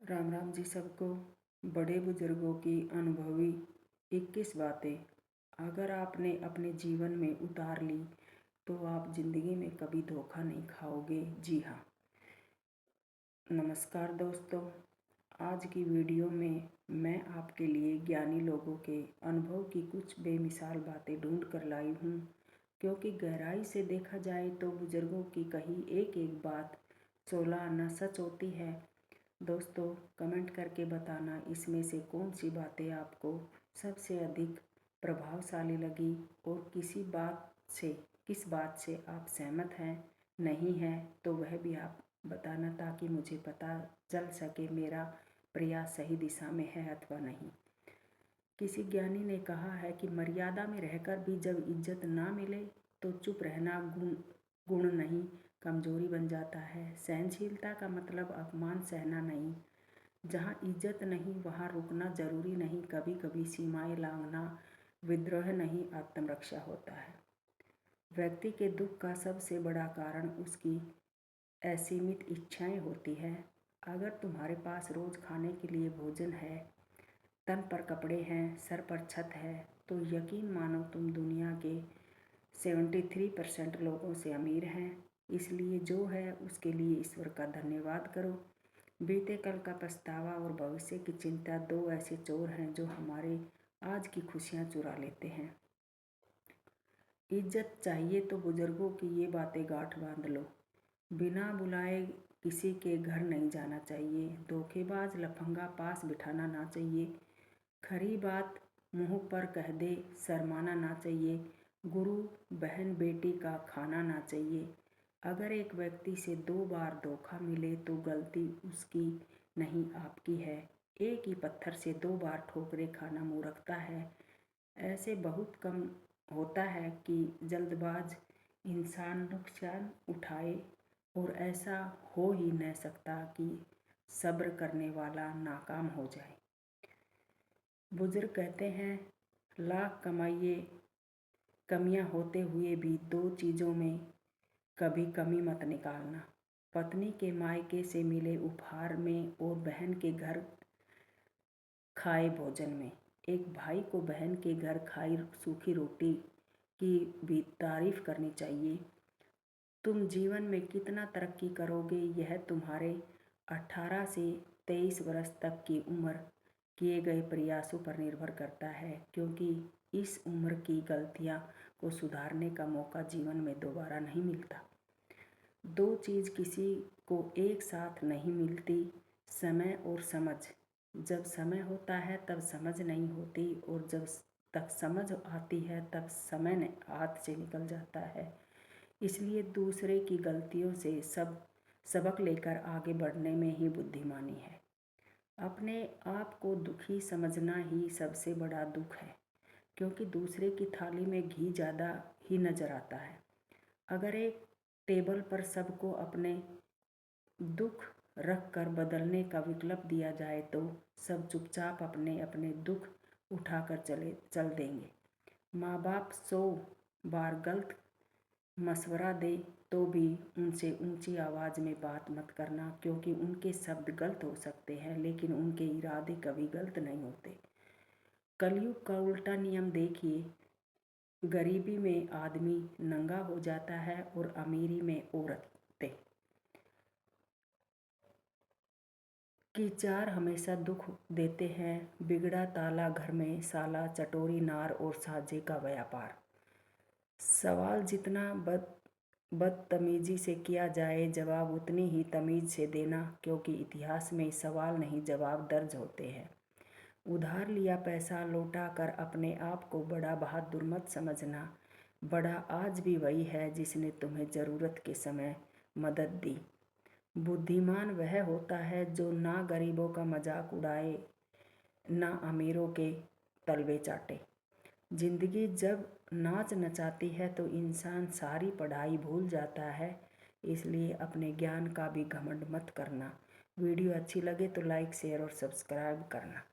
राम राम जी सबको। बड़े बुजुर्गों की अनुभवी 21 बातें अगर आपने अपने जीवन में उतार ली तो आप जिंदगी में कभी धोखा नहीं खाओगे। जी हाँ। नमस्कार दोस्तों, आज की वीडियो में मैं आपके लिए ज्ञानी लोगों के अनुभव की कुछ बेमिसाल बातें ढूंढ कर लाई हूँ, क्योंकि गहराई से देखा जाए तो बुजुर्गों की कही एक एक बात 16 आना सच होती है। दोस्तों, कमेंट करके बताना इसमें से कौन सी बातें आपको सबसे अधिक प्रभावशाली लगी और किस बात से आप सहमत हैं, नहीं हैं तो वह भी आप बताना, ताकि मुझे पता चल सके मेरा प्रयास सही दिशा में है अथवा नहीं। किसी ज्ञानी ने कहा है कि मर्यादा में रहकर भी जब इज्जत ना मिले तो चुप रहना गुण नहीं, कमजोरी बन जाता है। सहनशीलता का मतलब अपमान सहना नहीं। जहाँ इज्जत नहीं वहाँ रुकना जरूरी नहीं। कभी कभी सीमाएं लांघना विद्रोह नहीं, आत्मरक्षा होता है। व्यक्ति के दुख का सबसे बड़ा कारण उसकी असीमित इच्छाएं होती है। अगर तुम्हारे पास रोज खाने के लिए भोजन है, तन पर कपड़े हैं, सर पर छत है, तो यकीन मानो तुम दुनिया के 73% लोगों से अमीर हैं। इसलिए जो है उसके लिए ईश्वर का धन्यवाद करो। बीते कल का पछतावा और भविष्य की चिंता दो ऐसे चोर हैं जो हमारे आज की खुशियां चुरा लेते हैं। इज्जत चाहिए तो बुजुर्गों की ये बातें गांठ बांध लो। बिना बुलाए किसी के घर नहीं जाना चाहिए। धोखेबाज लफंगा पास बिठाना ना चाहिए। खरी बात मुंह पर कह दे शर्माना ना चाहिए। गुरु बहन बेटी का खाना ना चाहिए। अगर एक व्यक्ति से 2 बार धोखा मिले तो गलती उसकी नहीं आपकी है। एक ही पत्थर से 2 बार ठोकरें खाना मूर्खता है। ऐसे बहुत कम होता है कि जल्दबाज इंसान नुकसान उठाए, और ऐसा हो ही न सकता कि सब्र करने वाला नाकाम हो जाए। बुजुर्ग कहते हैं, लाख कमाइए, कमियां होते हुए भी 2 चीज़ों में कभी कमी मत निकालना। पत्नी के मायके से मिले उपहार में और बहन के घर खाए भोजन में। एक भाई को बहन के घर खाई सूखी रोटी की भी तारीफ करनी चाहिए। तुम जीवन में कितना तरक्की करोगे यह तुम्हारे 18 से 23 वर्ष तक की उम्र किए गए प्रयासों पर निर्भर करता है, क्योंकि इस उम्र की गलतियां को सुधारने का मौका जीवन में दोबारा नहीं मिलता। 2 चीज़ किसी को एक साथ नहीं मिलती, समय और समझ। जब समय होता है तब समझ नहीं होती, और जब तक समझ आती है तब समय हाथ से निकल जाता है। इसलिए दूसरे की गलतियों से सबक लेकर आगे बढ़ने में ही बुद्धिमानी है। अपने आप को दुखी समझना ही सबसे बड़ा दुख है, क्योंकि दूसरे की थाली में घी ज़्यादा ही नजर आता है। अगर एक टेबल पर सबको अपने दुख रख कर बदलने का विकल्प दिया जाए तो सब चुपचाप अपने अपने दुख उठाकर चल देंगे। माँ बाप 100 बार गलत मशवरा दे तो भी उनसे ऊंची आवाज़ में बात मत करना, क्योंकि उनके शब्द गलत हो सकते हैं लेकिन उनके इरादे कभी गलत नहीं होते। कलयुग का उल्टा नियम देखिए, गरीबी में आदमी नंगा हो जाता है और अमीरी में औरतें। कि 4 हमेशा दुख देते हैं, बिगड़ा ताला घर में साला, चटोरी नार और साजे का व्यापार। सवाल जितना बदतमीजी से किया जाए, जवाब उतनी ही तमीज से देना, क्योंकि इतिहास में सवाल नहीं जवाब दर्ज होते हैं। उधार लिया पैसा लौटा कर अपने आप को बड़ा बहादुर मत समझना। बड़ा आज भी वही है जिसने तुम्हें ज़रूरत के समय मदद दी। बुद्धिमान वह होता है जो ना गरीबों का मजाक उड़ाए, ना अमीरों के तलवे चाटे। जिंदगी जब नाच नचाती है तो इंसान सारी पढ़ाई भूल जाता है। इसलिए अपने ज्ञान का भी घमंड मत करना। वीडियो अच्छी लगे तो लाइक, शेयर और सब्सक्राइब करना।